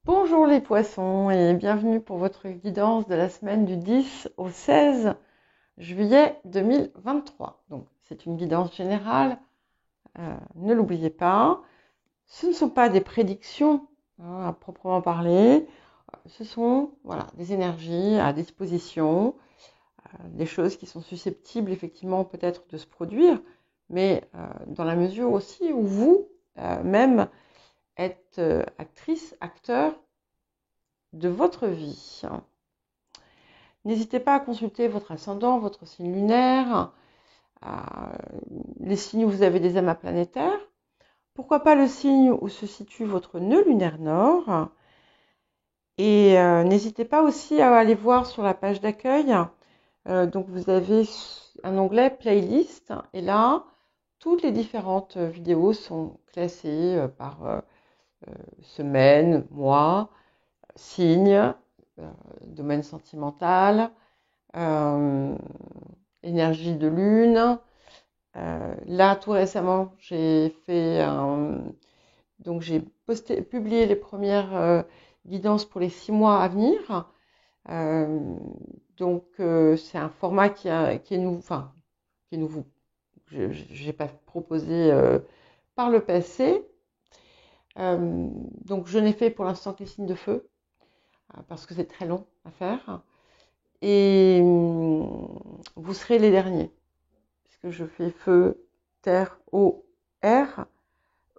Bonjour les poissons et bienvenue pour votre guidance de la semaine du 10 au 16 juillet 2023. Donc c'est une guidance générale, ne l'oubliez pas. Ce ne sont pas des prédictions à proprement parler, ce sont des énergies à disposition, des choses qui sont susceptibles effectivement peut-être de se produire, mais dans la mesure aussi où vous même êtes actrice, acteur de votre vie. N'hésitez pas à consulter votre ascendant, votre signe lunaire, les signes où vous avez des amas planétaires. Pourquoi pas le signe où se situe votre nœud lunaire nord. Et n'hésitez pas aussi à aller voir sur la page d'accueil. Donc vous avez un onglet playlist et là, toutes les différentes vidéos sont classées par semaine, mois, signe, domaine sentimental, euh, énergie de lune. Là, tout récemment, j'ai publié les premières guidances pour les 6 mois à venir. C'est un format qui est nouveau, qui est nouveau. Je n'ai pas proposé par le passé. Donc, je n'ai fait pour l'instant que les signes de feu parce que c'est très long à faire. Et vous serez les derniers. Puisque je fais feu, terre, eau, air.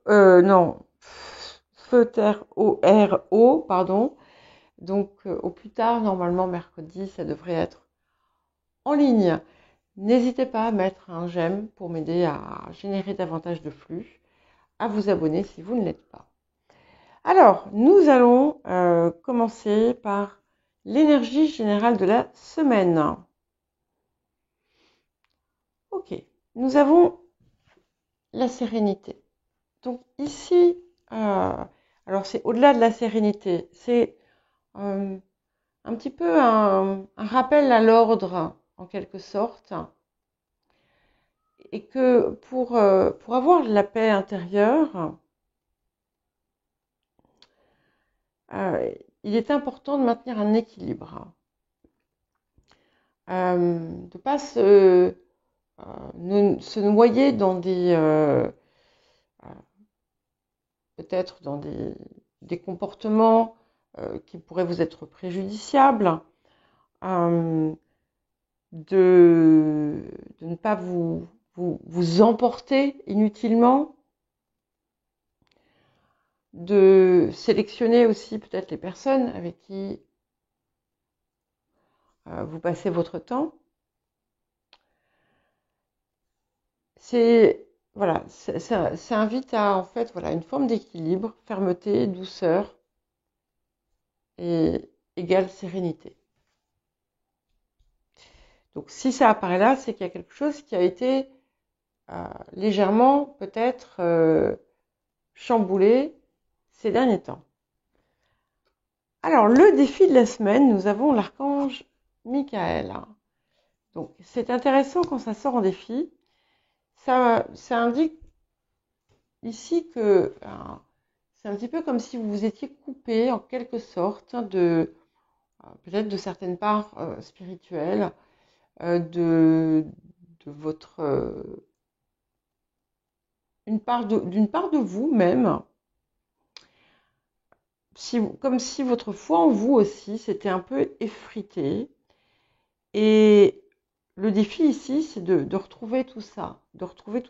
Non, feu, terre, eau, air, eau, pardon. Donc, au plus tard, normalement, mercredi, ça devrait être en ligne. N'hésitez pas à mettre un j'aime pour m'aider à générer davantage de flux, à vous abonner si vous ne l'êtes pas. Alors, nous allons commencer par l'énergie générale de la semaine. Ok, nous avons la sérénité. Donc ici, alors c'est au-delà de la sérénité, c'est un petit peu un rappel à l'ordre en quelque sorte, et que pour avoir de la paix intérieure, il est important de maintenir un équilibre, de ne pas se noyer dans peut-être dans des comportements qui pourraient vous être préjudiciables, euh, de ne pas vous emporter inutilement, de sélectionner aussi peut-être les personnes avec qui vous passez votre temps. Ça invite à en fait une forme d'équilibre, fermeté, douceur et égale sérénité. Donc si ça apparaît là, c'est qu'il y a quelque chose qui a été légèrement peut-être chamboulé ces derniers temps. Alors le défi de la semaine, nous avons l'archange Michael. Donc c'est intéressant quand ça sort en défi. Ça indique ici que c'est un petit peu comme si vous vous étiez coupé en quelque sorte de peut-être de certaines parts spirituelles de votre d'une part de vous-même, comme si votre foi en vous aussi s'était un peu effritée. Et le défi ici, c'est de retrouver tout ça, de retrouver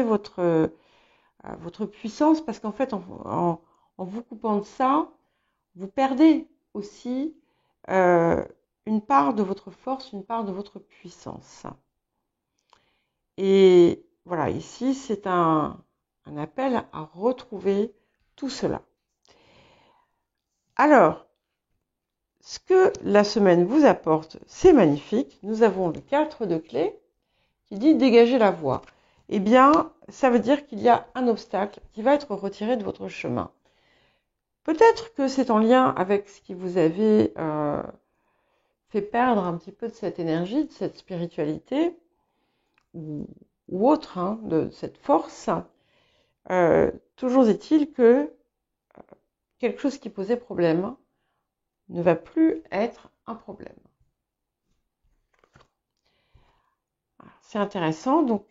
votre puissance, parce qu'en fait, en vous coupant de ça, vous perdez aussi une part de votre force, une part de votre puissance. Et voilà, ici, c'est un appel à retrouver tout cela. Alors, ce que la semaine vous apporte, c'est magnifique. Nous avons le 4 de clé qui dit dégager la voie. Eh bien, ça veut dire qu'il y a un obstacle qui va être retiré de votre chemin. Peut-être que c'est en lien avec ce qui vous avait fait perdre un petit peu de cette énergie, de cette spiritualité, ou autre, de cette force. Toujours est-il que quelque chose qui posait problème ne va plus être un problème. C'est intéressant. Donc,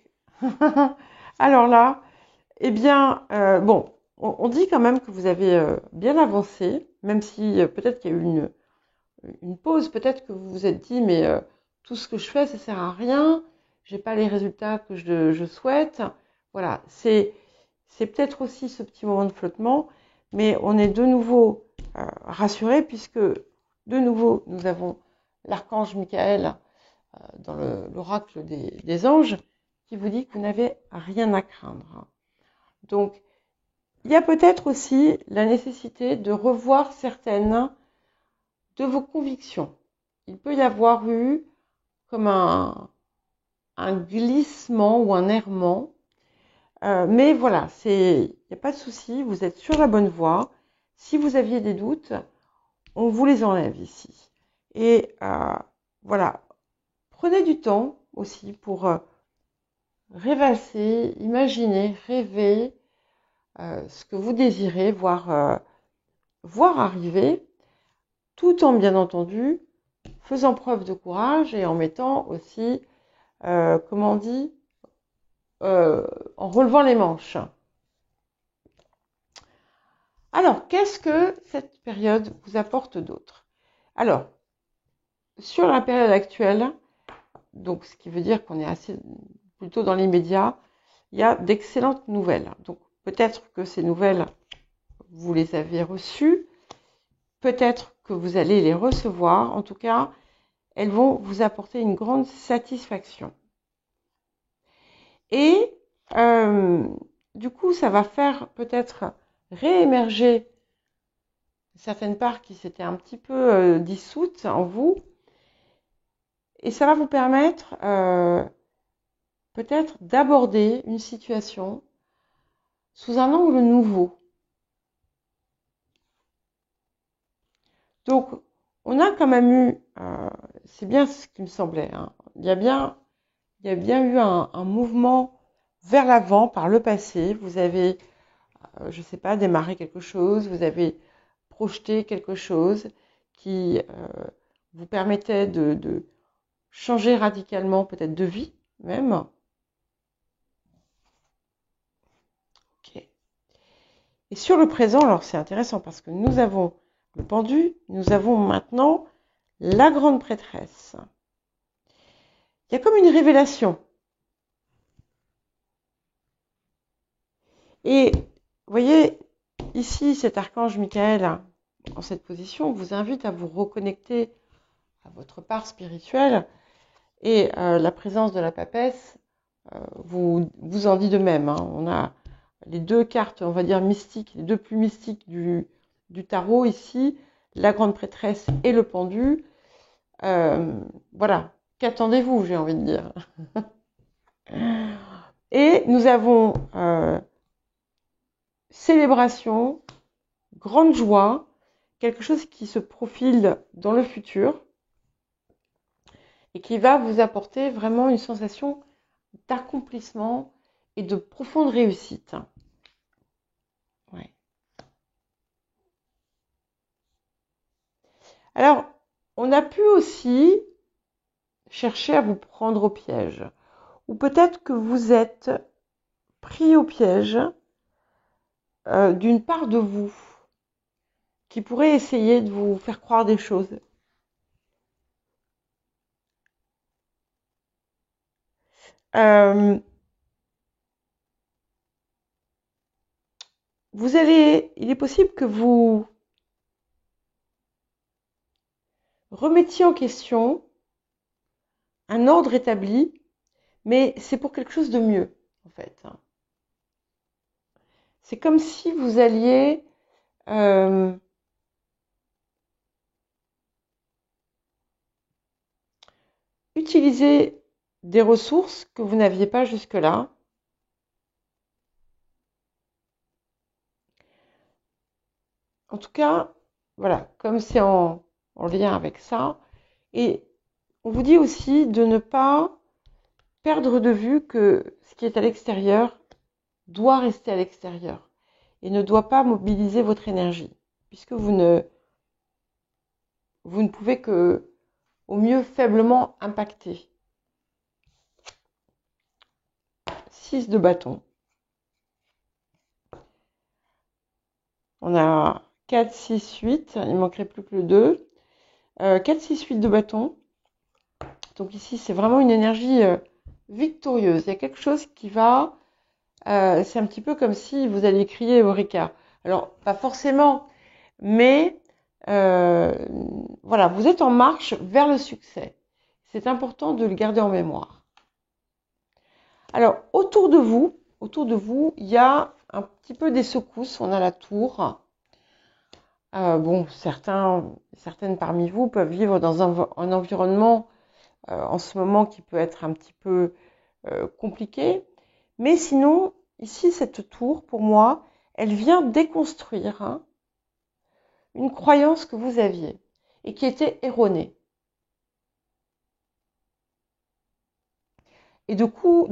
alors là, eh bien, bon, on dit quand même que vous avez bien avancé, même si peut-être qu'il y a eu une pause, peut-être que vous vous êtes dit, mais tout ce que je fais, ça sert à rien, j'ai pas les résultats que je souhaite. Voilà, c'est peut-être aussi ce petit moment de flottement, mais on est de nouveau rassuré puisque de nouveau nous avons l'archange Michael dans l'oracle des anges qui vous dit que vous n'avez rien à craindre. Donc, il y a peut-être aussi la nécessité de revoir certaines de vos convictions. Il peut y avoir eu comme un glissement ou un errement. Mais voilà, il n'y a pas de souci, vous êtes sur la bonne voie. Si vous aviez des doutes, on vous les enlève ici. Et voilà, prenez du temps aussi pour rêvasser, imaginer, rêver ce que vous désirez voir arriver, tout en bien entendu faisant preuve de courage et en mettant aussi, comment on dit, en relevant les manches. Alors, qu'est-ce que cette période vous apporte d'autre? Alors, sur la période actuelle, donc ce qui veut dire qu'on est assez plutôt dans l'immédiat, il y a d'excellentes nouvelles. Donc, peut-être que ces nouvelles, vous les avez reçues, peut-être que vous allez les recevoir. En tout cas, elles vont vous apporter une grande satisfaction. Et du coup, ça va faire peut-être réémerger certaines parts qui s'étaient un petit peu dissoutes en vous. Et ça va vous permettre peut-être d'aborder une situation sous un angle nouveau. Donc, on a quand même eu, c'est bien ce qui me semblait, hein, il y a bien eu un mouvement vers l'avant par le passé. Vous avez, je ne sais pas, démarré quelque chose, vous avez projeté quelque chose qui vous permettait de changer radicalement, peut-être de vie même. Ok. Et sur le présent, alors c'est intéressant parce que nous avons le pendu, nous avons maintenant la grande prêtresse. Il y a comme une révélation. Et vous voyez, ici, cet archange Michael, en cette position, vous invite à vous reconnecter à votre part spirituelle. Et la présence de la papesse vous en dit de même. Hein. On a les deux cartes, on va dire mystiques, les deux plus mystiques du tarot ici, la grande prêtresse et le pendu. Voilà, qu'attendez-vous, j'ai envie de dire. Et nous avons célébration, grande joie, quelque chose qui se profile dans le futur et qui va vous apporter vraiment une sensation d'accomplissement et de profonde réussite. Ouais. Alors, on a pu aussi chercher à vous prendre au piège. Ou peut-être que vous êtes pris au piège d'une part de vous qui pourrait essayer de vous faire croire des choses. Il est possible que vous remettiez en question un ordre établi, mais c'est pour quelque chose de mieux, en fait. C'est comme si vous alliez utiliser des ressources que vous n'aviez pas jusque-là. En tout cas, voilà, comme c'est en lien avec ça. Et on vous dit aussi de ne pas perdre de vue que ce qui est à l'extérieur doit rester à l'extérieur et ne doit pas mobiliser votre énergie. puisque vous ne pouvez que, au mieux, faiblement impacter. 6 de bâton. On a 4, 6, 8. Il ne manquerait plus que le 2. 4, 6, 8 de bâton. Donc ici, c'est vraiment une énergie victorieuse. Il y a quelque chose qui va... c'est un petit peu comme si vous alliez crier Eureka. Alors, pas forcément, mais voilà, vous êtes en marche vers le succès. C'est important de le garder en mémoire. Alors, autour de vous, il y a un petit peu des secousses. On a la tour. Bon, certaines parmi vous peuvent vivre dans un environnement en ce moment qui peut être un petit peu compliqué. Mais sinon, ici, cette tour, pour moi, elle vient déconstruire une croyance que vous aviez et qui était erronée. Et du coup,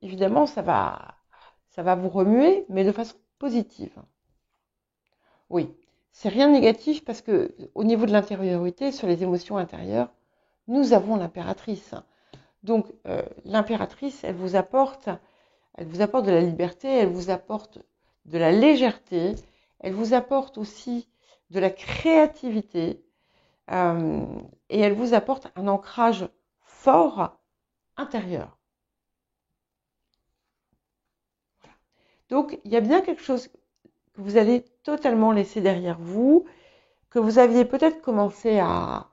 évidemment, ça va vous remuer, mais de façon positive. Oui, c'est rien de négatif parce que au niveau de l'intériorité, sur les émotions intérieures, nous avons l'impératrice. Donc, l'impératrice, elle vous apporte de la liberté, elle vous apporte de la légèreté, elle vous apporte aussi de la créativité et elle vous apporte un ancrage fort intérieur. Donc, il y a bien quelque chose que vous allez totalement laisser derrière vous, que vous aviez peut-être commencé à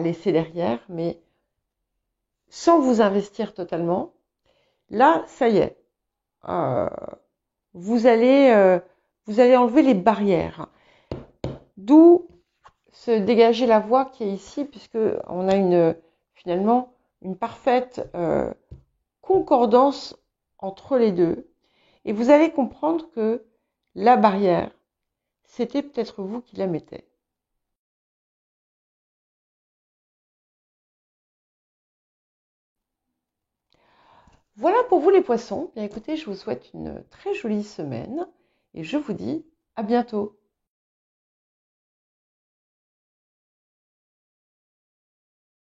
laisser derrière, mais sans vous investir totalement. Là, ça y est, vous allez enlever les barrières. D'où se dégager la voie qui est ici, puisque on a finalement une parfaite concordance entre les deux. Et vous allez comprendre que la barrière, c'était peut-être vous qui la mettez. Voilà pour vous les poissons. Bien écoutez, je vous souhaite une très jolie semaine et je vous dis à bientôt.